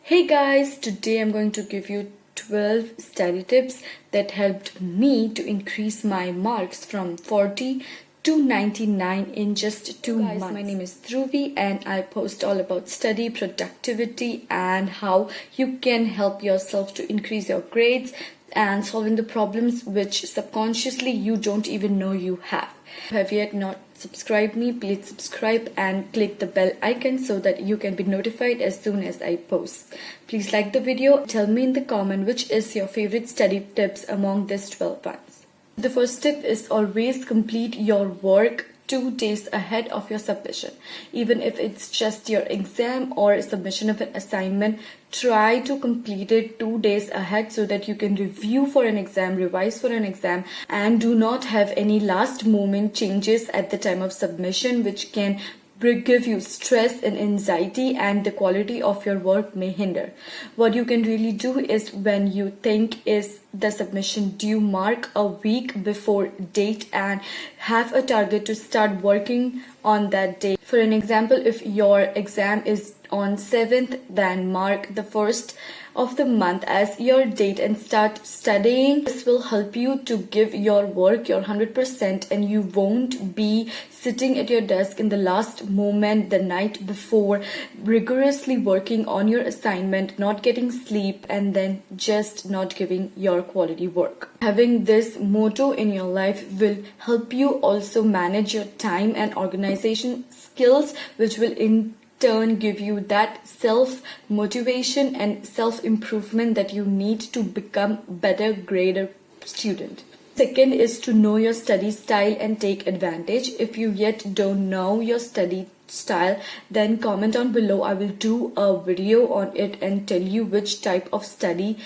Hey guys, today I'm going to give you 12 study tips that helped me to increase my marks from 40 to 99 in just 2 months. My name is Dhruvi and I post all about study, productivity and how you can help yourself to increase your grades and solving the problems which subconsciously you don't even know you have. Have you yet not subscribed me, please subscribe and click the bell icon so that you can be notified as soon as I post. Please like the video. Tell me in the comment which is your favorite study tips among these 12 ones. The first tip is always complete your work 2 days ahead of your submission. Even if it's just your exam or submission of an assignment, try to complete it 2 days ahead so that you can review for an exam, revise for an exam, and do not have any last moment changes at the time of submission which can give you stress and anxiety, and the quality of your work may hinder. What you can really do is, when you think is the submission due, mark a week before date and have a target to start working on that day. For an example, if your exam is on 7th, then mark the 1st of the month as your date and start studying. This will help you to give your work your 100% and you won't be sitting at your desk in the last moment the night before rigorously working on your assignment, not getting sleep and then just not giving your quality work. Having this motto in your life will help you also manage your time and organization skills, which will in turn give you that self motivation and self improvement that you need to become better grader student. Second is to know your study style and take advantage. If you yet don't know your study style, then comment down below. I will do a video on it and tell you which type of study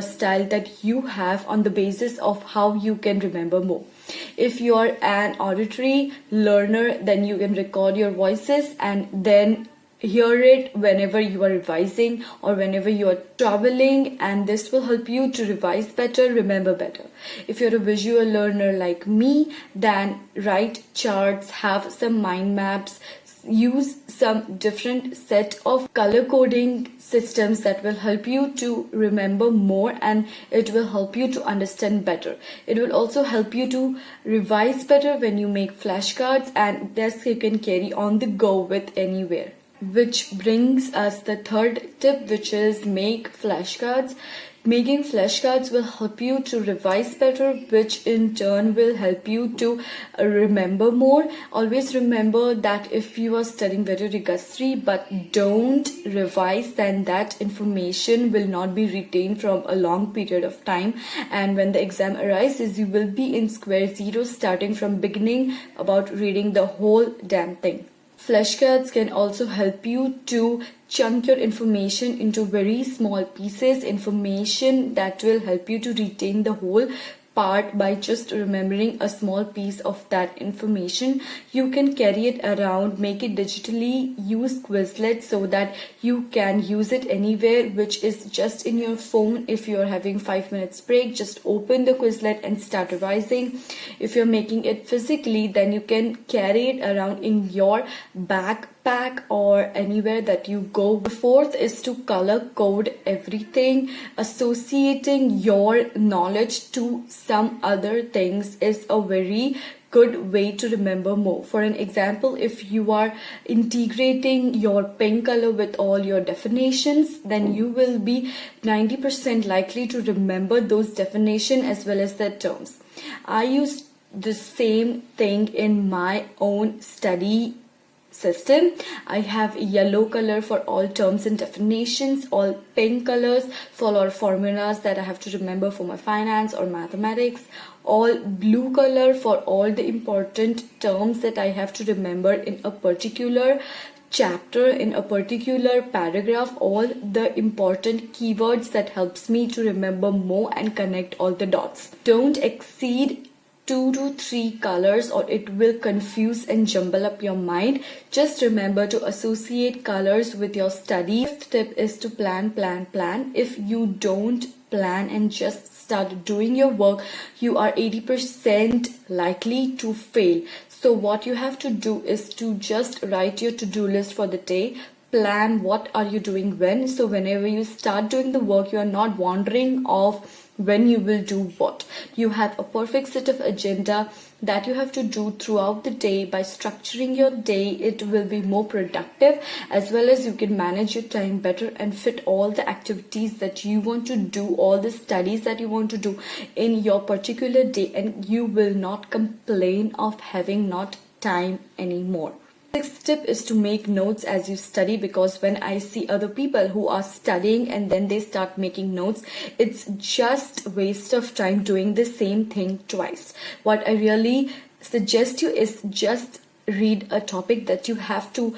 style that you have, on the basis of how you can remember more. If you are an auditory learner, then you can record your voices and then hear it whenever you are revising or whenever you are traveling, and this will help you to revise better, remember better. If you're a visual learner like me, then write charts, have some mind maps, use some different set of color coding systems that will help you to remember more, and it will help you to understand better. It will also help you to revise better when you make flashcards, and this you can carry on the go with anywhere. Which brings us the third tip, which is make flashcards. Making flashcards will help you to revise better, which in turn will help you to remember more. Always remember that if you are studying very rigorously but don't revise, then that information will not be retained from a long period of time, and when the exam arises, you will be in square zero starting from beginning about reading the whole damn thing. Flashcards can also help you to chunk your information into very small pieces, information that will help you to retain the whole part by just remembering a small piece of that information. You can carry it around, make it digitally, use Quizlet so that you can use it anywhere, which is just in your phone. If you're having 5 minutes break, just open the Quizlet and start revising. If you're making it physically, then you can carry it around in your backpack or anywhere that you go. The fourth is to color code everything. Associating your knowledge to some other things is a very good way to remember more. For an example, if you are integrating your pen color with all your definitions, then you will be 90% likely to remember those definitions as well as their terms. I use the same thing in my own study system. I have yellow color for all terms and definitions, all pink colors for all formulas that I have to remember for my finance or mathematics, all blue color for all the important terms that I have to remember in a particular chapter, in a particular paragraph, all the important keywords that helps me to remember more and connect all the dots. Don't exceed 2 to 3 colors or it will confuse and jumble up your mind. Just remember to associate colors with your study. Fifth tip is to plan. If you don't plan and just start doing your work, you are 80% likely to fail. So what you have to do is to just write your to-do list for the day, plan what are you doing when, so whenever you start doing the work, you are not wandering off when you will do what. You have a perfect set of agenda that you have to do throughout the day. By structuring your day, it will be more productive, as well as you can manage your time better and fit all the activities that you want to do, all the studies that you want to do in your particular day, and you will not complain of having not time anymore. Sixth tip is to make notes as you study, because when I see other people who are studying and then they start making notes, it's just waste of time doing the same thing twice. What I really suggest you is just read a topic that you have to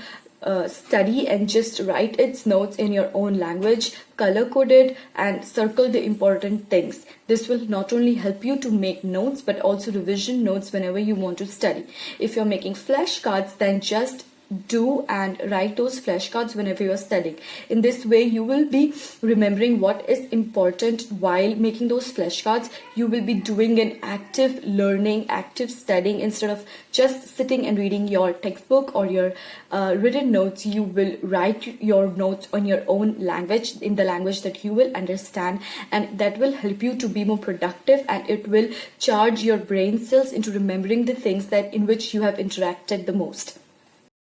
study and just write its notes in your own language, color code it, and circle the important things. This will not only help you to make notes but also revision notes whenever you want to study. If you're making flashcards, then just do and write those flashcards whenever you're studying. In this way, you will be remembering what is important while making those flashcards. You will be doing an active learning, active studying, instead of just sitting and reading your textbook or your written notes. You will write your notes on your own language, in the language that you will understand, and that will help you to be more productive, and it will charge your brain cells into remembering the things that in which you have interacted the most.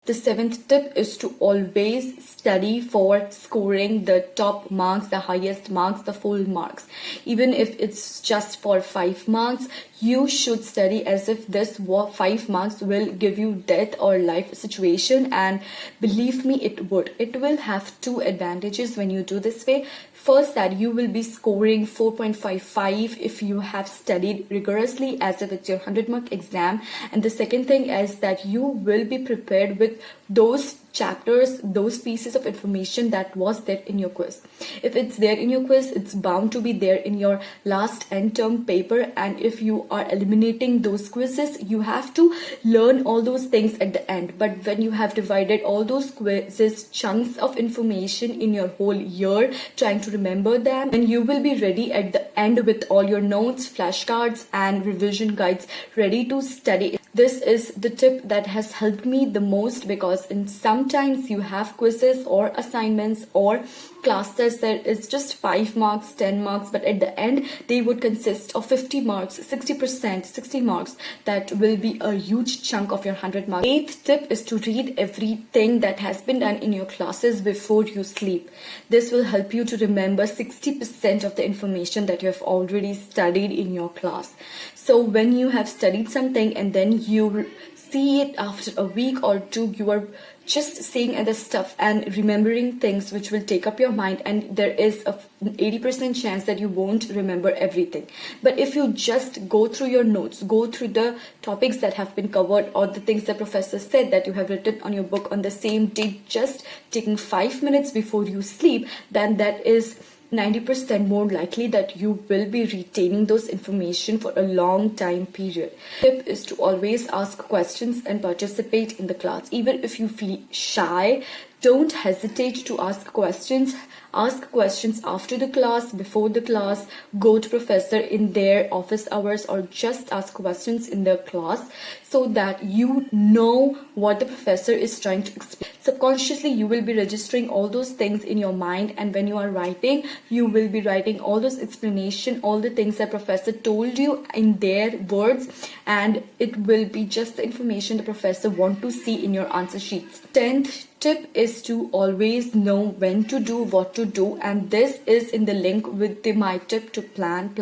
The seventh tip is to always study for scoring the top marks, the highest marks, the full marks. Even if it's just for 5 marks, you should study as if this 5 marks will give you death or life situation, and believe me, it would. It will have two advantages when you do this way. First, that you will be scoring 4.55 if you have studied rigorously as if it's your 100-mark exam. And the second thing is that you will be prepared with those chapters, those pieces of information that was there in your quiz. If it's there in your quiz, it's bound to be there in your last end term paper. And if you are eliminating those quizzes, you have to learn all those things at the end. But when you have divided all those quizzes, chunks of information in your whole year, trying to remember them, then you will be ready at the end with all your notes, flashcards, and revision guides ready to study. This is the tip that has helped me the most, because sometimes you have quizzes or assignments or class tests that is just 5 marks, 10 marks, but at the end they would consist of 50 marks, 60%, 60 marks. That will be a huge chunk of your 100 marks. Eighth tip is to read everything that has been done in your classes before you sleep. This will help you to remember 60% of the information that you have already studied in your class. So when you have studied something and then you see it after a week or two, you are just seeing other stuff and remembering things which will take up your mind, and there is an 80% chance that you won't remember everything. But if you just go through your notes, go through the topics that have been covered or the things the professor said that you have written on your book on the same day, just taking 5 minutes before you sleep, then that is 90% more likely that you will be retaining those information for a long time period. Tip is to always ask questions and participate in the class. Even if you feel shy, don't hesitate to ask questions. Ask questions after the class, before the class, go to professor in their office hours, or just ask questions in the class so that you know what the professor is trying to explain. Subconsciously, you will be registering all those things in your mind, and when you are writing, you will be writing all those explanation, all the things that professor told you in their words, and it will be just the information the professor want to see in your answer sheets. 10th tip is to always know when to do what to do, and this is in the link with my tip to plan.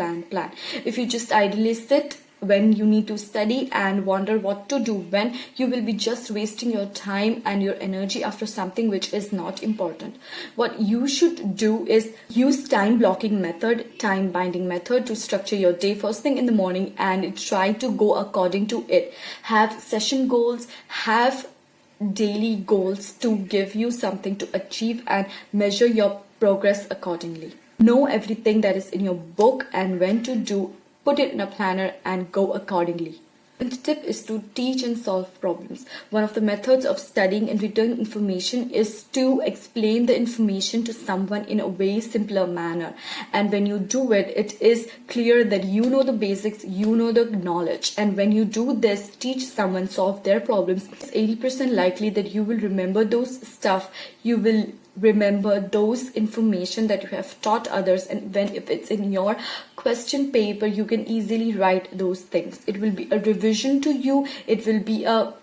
If you just idly sit when you need to study and wonder what to do when, you will be just wasting your time and your energy after something which is not important. What you should do is use time blocking method, time binding method to structure your day first thing in the morning and try to go according to it. Have session goals, have daily goals to give you something to achieve, and measure your progress accordingly. Know everything that is in your book and when to do. Put it in a planner and go accordingly. The tip is to teach and solve problems. One of the methods of studying and retaining information is to explain the information to someone in a way simpler manner. And when you do it, it is clear that you know the basics, you know the knowledge. And when you do this, teach someone, solve their problems, it's 80% likely that you will remember those stuff. You will remember those information that you have taught others, and when if it's in your question paper, you can easily write those things. It will be a revision to you, it will be a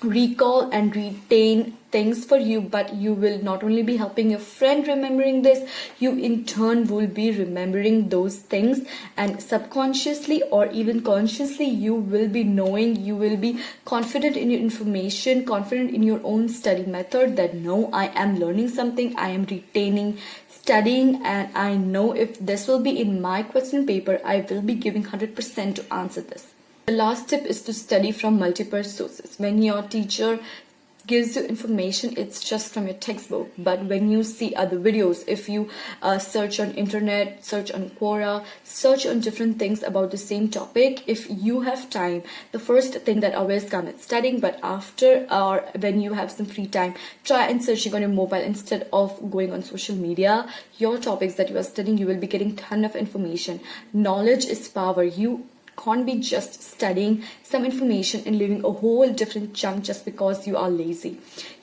recall and retain things for you, but you will not only be helping your friend remembering this, you in turn will be remembering those things, and subconsciously or even consciously you will be knowing, you will be confident in your information, confident in your own study method, that no, I am learning something, I am retaining, studying, and I know if this will be in my question paper, I will be giving 100% to answer this. The last tip is to study from multiple sources. When your teacher gives you information, it's just from your textbook, but when you see other videos, if you search on internet, search on Quora, search on different things about the same topic, if you have time, the first thing that always comes is studying, but after or when you have some free time, try and searching on your mobile instead of going on social media. Your topics that you are studying, you will be getting ton of information. Knowledge is power. You can't be just studying some information and leaving a whole different chunk just because you are lazy.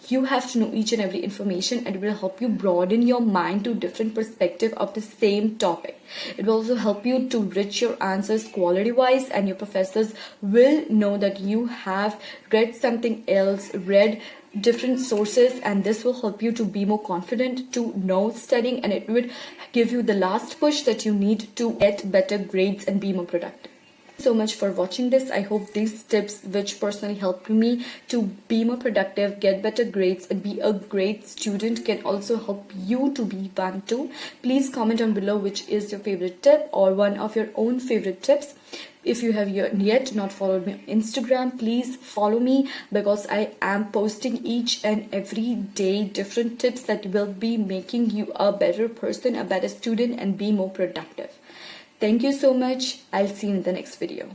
You have to know each and every information, and it will help you broaden your mind to different perspective of the same topic. It will also help you to reach your answers quality wise, and your professors will know that you have read something else, read different sources, and this will help you to be more confident to know studying, and it would give you the last push that you need to get better grades and be more productive. So much for watching this. I hope these tips, which personally helped me to be more productive, get better grades, and be a great student, can also help you to be one too. Please comment down below which is your favorite tip or one of your own favorite tips. If you have yet not followed me on Instagram, please follow me, because I am posting each and every day different tips that will be making you a better person, a better student, and be more productive. Thank you so much. I'll see you in the next video.